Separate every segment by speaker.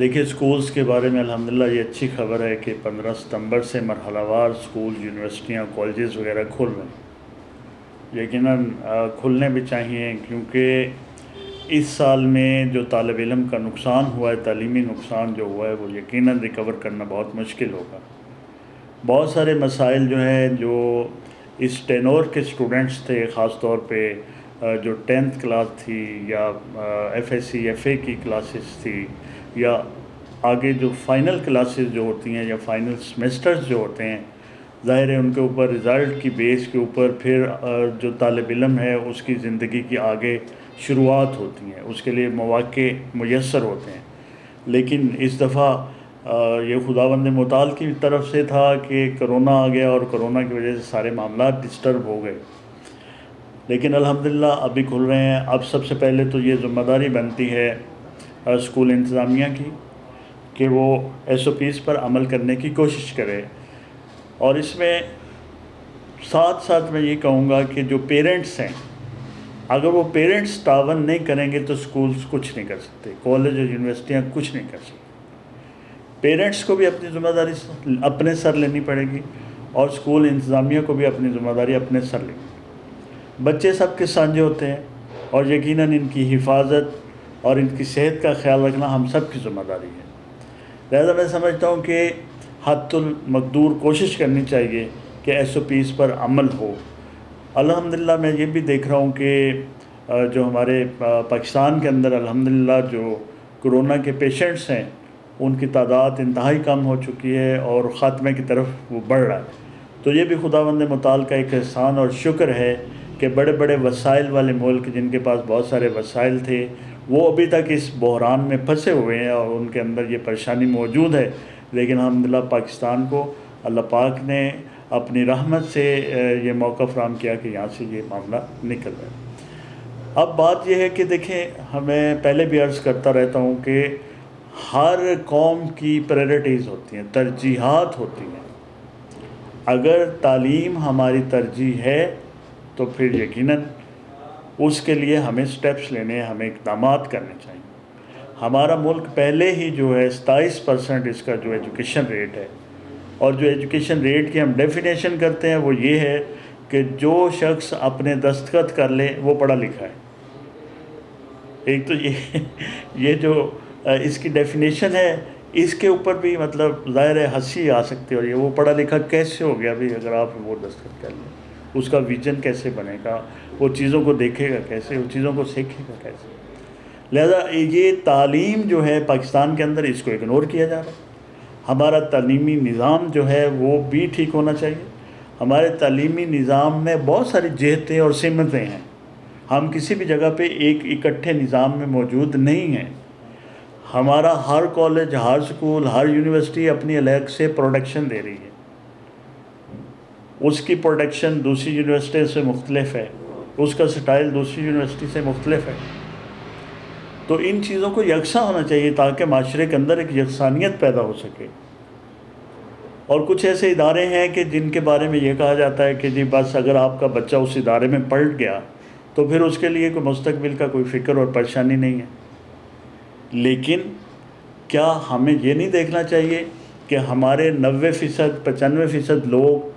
Speaker 1: دیکھیے اسکولز کے بارے میں الحمدللہ یہ اچھی خبر ہے کہ 15 ستمبر سے مرحلہ وار اسکول یونیورسٹیاں کالجز وغیرہ کھل رہے ہیں۔ یقیناً کھلنے بھی چاہیے، کیونکہ اس سال میں جو طالب علم کا نقصان ہوا ہے، تعلیمی نقصان جو ہوا ہے، وہ یقیناً ریکور کرنا بہت مشکل ہوگا۔ بہت سارے مسائل جو ہیں جو اس ٹینور کے اسٹوڈنٹس تھے، خاص طور پہ جو 10th کلاس تھی یا F S C F A کی کلاسز تھی، یا آگے جو فائنل کلاسز جو ہوتی ہیں یا فائنل سمیسٹرز جو ہوتے ہیں، ظاہر ہے ان کے اوپر رزلٹ کی بیس کے اوپر پھر جو طالب علم ہے اس کی زندگی کی آگے شروعات ہوتی ہیں، اس کے لیے مواقع میسر ہوتے ہیں۔ لیکن اس دفعہ یہ خداوند متعال کی طرف سے تھا کہ کرونا آ گیا، اور کرونا کی وجہ سے سارے معاملات ڈسٹرب ہو گئے۔ لیکن الحمدللہ ابھی کھل رہے ہیں۔ اب سب سے پہلے تو یہ ذمہ داری بنتی ہے اسکول انتظامیہ کی کہ وہ ایس او پیز پر عمل کرنے کی کوشش کرے، اور اس میں ساتھ ساتھ میں یہ کہوں گا کہ جو پیرنٹس ہیں، اگر وہ پیرنٹس تعاون نہیں کریں گے تو اسکولز کچھ نہیں کر سکتے، کالج اور یونیورسٹیاں کچھ نہیں کر سکتے۔ پیرنٹس کو بھی اپنی ذمہ داری اپنے سر لینی پڑے گی، اور اسکول انتظامیہ کو بھی اپنی ذمہ داری اپنے سر لینی پڑے گی۔ بچے سب کے سانجے ہوتے ہیں، اور یقیناً ان کی حفاظت اور ان کی صحت کا خیال رکھنا ہم سب کی ذمہ داری ہے۔ لہذا میں سمجھتا ہوں کہ حد المقدور کوشش کرنی چاہیے کہ ایس او پیز پر عمل ہو۔ الحمدللہ میں یہ بھی دیکھ رہا ہوں کہ جو ہمارے پاکستان کے اندر الحمدللہ جو کرونا کے پیشنٹس ہیں، ان کی تعداد انتہائی کم ہو چکی ہے، اور خاتمے کی طرف وہ بڑھ رہا ہے۔ تو یہ بھی خداوند متعال کا ایک احسان اور شکر ہے کہ بڑے بڑے وسائل والے ملک، جن کے پاس بہت سارے وسائل تھے، وہ ابھی تک اس بحران میں پھنسے ہوئے ہیں، اور ان کے اندر یہ پریشانی موجود ہے۔ لیکن الحمدللہ پاکستان کو اللہ پاک نے اپنی رحمت سے یہ موقع فراہم کیا کہ یہاں سے یہ معاملہ نکل رہا ہے۔ اب بات یہ ہے کہ دیکھیں، ہمیں پہلے بھی عرض کرتا رہتا ہوں کہ ہر قوم کی پریورٹیز ہوتی ہیں، ترجیحات ہوتی ہیں۔ اگر تعلیم ہماری ترجیح ہے تو پھر یقیناً اس کے لیے ہمیں سٹیپس لینے، ہمیں اقدامات کرنے چاہیے۔ ہمارا ملک پہلے ہی جو ہے 27% اس کا جو ایجوکیشن ریٹ ہے، اور جو ایجوکیشن ریٹ کی ہم ڈیفینیشن کرتے ہیں وہ یہ ہے کہ جو شخص اپنے دستخط کر لے وہ پڑھا لکھا ہے۔ ایک تو یہ جو اس کی ڈیفینیشن ہے، اس کے اوپر بھی مطلب ظاہر ہے ہنسی آ سکتی ہے، اور یہ وہ پڑھا لکھا کیسے ہو گیا بھی اگر آپ وہ دستخط کر لیں؟ اس کا ویژن کیسے بنے گا؟ وہ چیزوں کو دیکھے گا کیسے؟ وہ چیزوں کو سیکھے گا کیسے؟ لہذا یہ تعلیم جو ہے پاکستان کے اندر، اس کو اگنور کیا جا رہا ہے۔ ہمارا تعلیمی نظام جو ہے وہ بھی ٹھیک ہونا چاہیے۔ ہمارے تعلیمی نظام میں بہت ساری جہتیں اور سمتیں ہیں، ہم کسی بھی جگہ پہ ایک اکٹھے نظام میں موجود نہیں ہیں۔ ہمارا ہر کالج، ہر سکول، ہر یونیورسٹی اپنی الگ سے پروڈکشن دے رہی ہے۔ اس کی پروڈکشن دوسری یونیورسٹی سے مختلف ہے، اس کا سٹائل دوسری یونیورسٹی سے مختلف ہے۔ تو ان چیزوں کو یکساں ہونا چاہیے تاکہ معاشرے کے اندر ایک یکسانیت پیدا ہو سکے۔ اور کچھ ایسے ادارے ہیں کہ جن کے بارے میں یہ کہا جاتا ہے کہ جی بس اگر آپ کا بچہ اس ادارے میں پڑھ گیا تو پھر اس کے لیے کوئی مستقبل کا کوئی فکر اور پریشانی نہیں ہے۔ لیکن کیا ہمیں یہ نہیں دیکھنا چاہیے کہ ہمارے 90%، 95% لوگ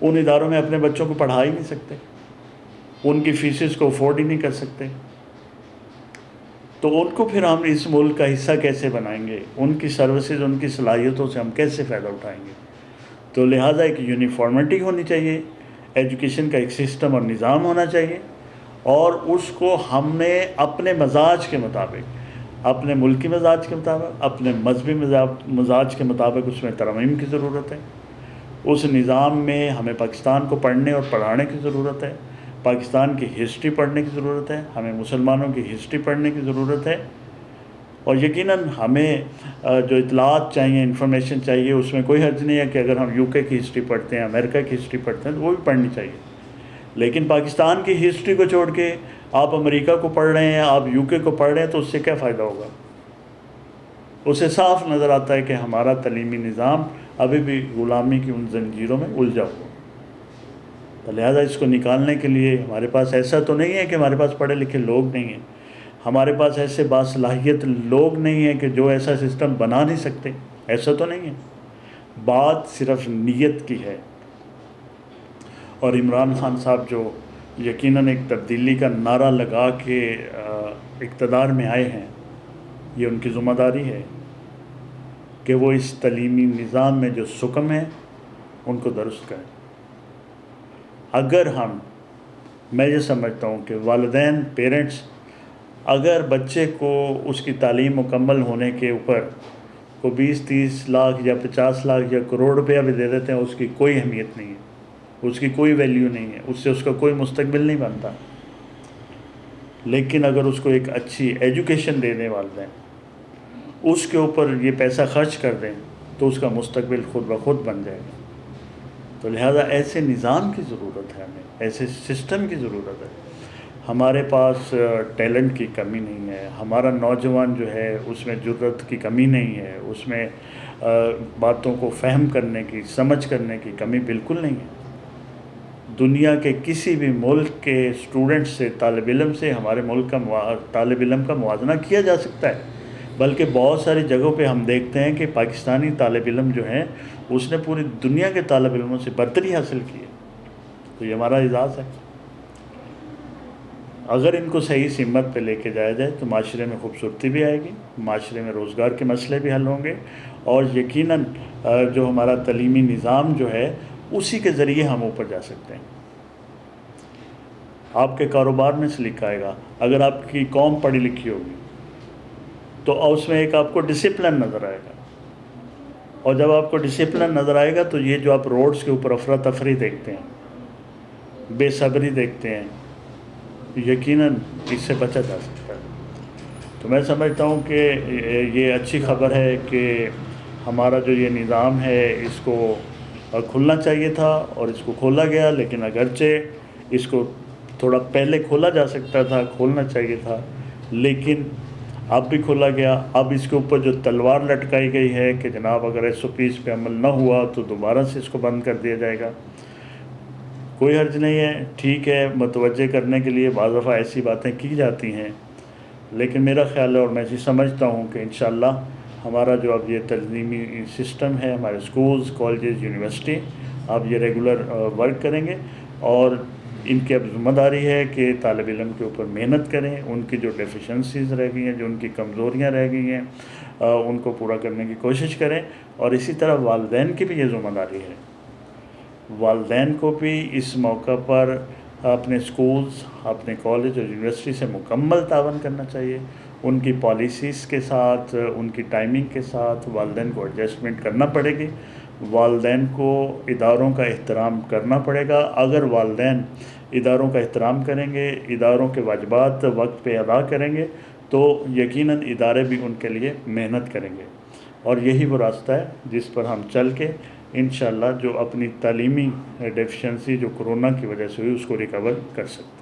Speaker 1: ان اداروں میں اپنے بچوں کو پڑھا ہی نہیں سکتے، ان کی فیسز کو افورڈ ہی نہیں کر سکتے؟ تو ان کو پھر ہم اس ملک کا حصہ کیسے بنائیں گے؟ ان کی سروسز، ان کی صلاحیتوں سے ہم کیسے فائدہ اٹھائیں گے؟ تو لہٰذا ایک یونیفارمٹی ہونی چاہیے، ایجوکیشن کا ایک سسٹم اور نظام ہونا چاہیے، اور اس کو ہم نے اپنے مزاج کے مطابق، اپنے ملکی مزاج کے مطابق، اپنے مذہبی مزاج کے مطابق اس میں ترمیم کی ضرورت ہے۔ اس نظام میں ہمیں پاکستان کو پڑھنے اور پڑھانے کی ضرورت ہے، پاکستان کی ہسٹری پڑھنے کی ضرورت ہے، ہمیں مسلمانوں کی ہسٹری پڑھنے کی ضرورت ہے، اور یقیناً ہمیں جو اطلاعات چاہیے، انفارمیشن چاہیے، اس میں کوئی حرج نہیں ہے کہ اگر ہم یو کے کی ہسٹری پڑھتے ہیں، امریکہ کی ہسٹری پڑھتے ہیں تو وہ بھی پڑھنی چاہیے۔ لیکن پاکستان کی ہسٹری کو چھوڑ کے آپ امریکہ کو پڑھ رہے ہیں، آپ یو کے کو پڑھ رہے ہیں، تو اس سے کیا فائدہ ہوگا؟ اسے صاف نظر آتا ہے کہ ہمارا تعلیمی نظام ابھی بھی غلامی کی ان زنجیروں میں الجھا ہوا۔ تو لہٰذا اس کو نکالنے کے لیے ہمارے پاس ایسا تو نہیں ہے کہ ہمارے پاس پڑھے لکھے لوگ نہیں ہیں، ہمارے پاس ایسے باصلاحیت لوگ نہیں ہیں کہ جو ایسا سسٹم بنا نہیں سکتے، ایسا تو نہیں ہے، بات صرف نیت کی ہے۔ اور عمران خان صاحب جو یقیناً ایک تبدیلی کا نعرہ لگا کے اقتدار میں آئے ہیں، یہ ان کی ذمہ داری ہے کہ وہ اس تعلیمی نظام میں جو سکم ہے ان کو درست کریں۔ اگر میں یہ سمجھتا ہوں کہ والدین، پیرنٹس اگر بچے کو اس کی تعلیم مکمل ہونے کے اوپر کو 20-30 لاکھ یا 50 لاکھ یا کروڑ روپیہ بھی دے دیتے ہیں، اس کی کوئی اہمیت نہیں ہے، اس کی کوئی ویلیو نہیں ہے، اس سے اس کا کوئی مستقبل نہیں بنتا۔ لیکن اگر اس کو ایک اچھی ایجوکیشن دے دیں والدین، اس کے اوپر یہ پیسہ خرچ کر دیں، تو اس کا مستقبل خود بخود بن جائے گا۔ تو لہذا ایسے نظام کی ضرورت ہے، ہمیں ایسے سسٹم کی ضرورت ہے۔ ہمارے پاس ٹیلنٹ کی کمی نہیں ہے، ہمارا نوجوان جو ہے اس میں جرأت کی کمی نہیں ہے، اس میں باتوں کو فہم کرنے کی، سمجھ کرنے کی کمی بالکل نہیں ہے۔ دنیا کے کسی بھی ملک کے اسٹوڈنٹ سے، طالب علم سے ہمارے ملک کا طالب علم کا موازنہ کیا جا سکتا ہے، بلکہ بہت ساری جگہوں پہ ہم دیکھتے ہیں کہ پاکستانی طالب علم جو ہیں اس نے پوری دنیا کے طالب علموں سے برتری حاصل کی ہے۔ تو یہ ہمارا اعزاز ہے۔ اگر ان کو صحیح سمت پہ لے کے جایا جائے تو معاشرے میں خوبصورتی بھی آئے گی، معاشرے میں روزگار کے مسئلے بھی حل ہوں گے، اور یقیناً جو ہمارا تعلیمی نظام جو ہے اسی کے ذریعے ہم اوپر جا سکتے ہیں۔ آپ کے کاروبار میں سلیقہ آئے گا، اگر آپ کی قوم پڑھی لکھی ہوگی تو اس میں ایک آپ کو ڈسپلن نظر آئے گا، اور جب آپ کو ڈسپلن نظر آئے گا تو یہ جو آپ روڈز کے اوپر افراتفری دیکھتے ہیں، بے صبری دیکھتے ہیں، یقیناً اس سے بچا جا سکتا ہے۔ تو میں سمجھتا ہوں کہ یہ اچھی خبر ہے کہ ہمارا جو یہ نظام ہے اس کو کھلنا چاہیے تھا اور اس کو کھولا گیا، لیکن اگرچہ اس کو تھوڑا پہلے کھولا جا سکتا تھا، کھولنا چاہیے تھا، لیکن اب بھی کھولا گیا۔ اب اس کے اوپر جو تلوار لٹکائی گئی ہے کہ جناب اگر SOPs پہ عمل نہ ہوا تو دوبارہ سے اس کو بند کر دیا جائے گا، کوئی حرج نہیں ہے، ٹھیک ہے، متوجہ کرنے کے لیے بعض دفعہ ایسی باتیں کی جاتی ہیں، لیکن میرا خیال ہے اور میں سمجھتا ہوں کہ انشاءاللہ ہمارا جو اب یہ تعلیمی سسٹم ہے، ہمارے اسکولز، کالجز، یونیورسٹی اب یہ ریگولر ورک کریں گے، اور ان کی اب ذمہ داری ہے کہ طالب علم کے اوپر محنت کریں، ان کی جو ڈیفیشنسیز رہ گئی ہیں، جو ان کی کمزوریاں رہ گئی ہیں، ان کو پورا کرنے کی کوشش کریں۔ اور اسی طرح والدین کی بھی یہ ذمہ داری ہے، والدین کو بھی اس موقع پر اپنے اسکولز، اپنے کالج اور یونیورسٹی سے مکمل تعاون کرنا چاہیے، ان کی پالیسیز کے ساتھ، ان کی ٹائمنگ کے ساتھ والدین کو ایڈجسٹمنٹ کرنا پڑے گی، والدین کو اداروں کا احترام کرنا پڑے گا۔ اگر والدین اداروں کا احترام کریں گے، اداروں کے واجبات وقت پہ ادا کریں گے، تو یقیناً ادارے بھی ان کے لیے محنت کریں گے، اور یہی وہ راستہ ہے جس پر ہم چل کے انشاءاللہ جو اپنی تعلیمی ڈیفیشنسی جو کرونا کی وجہ سے ہوئی اس کو ریکور کر سکتے ہیں۔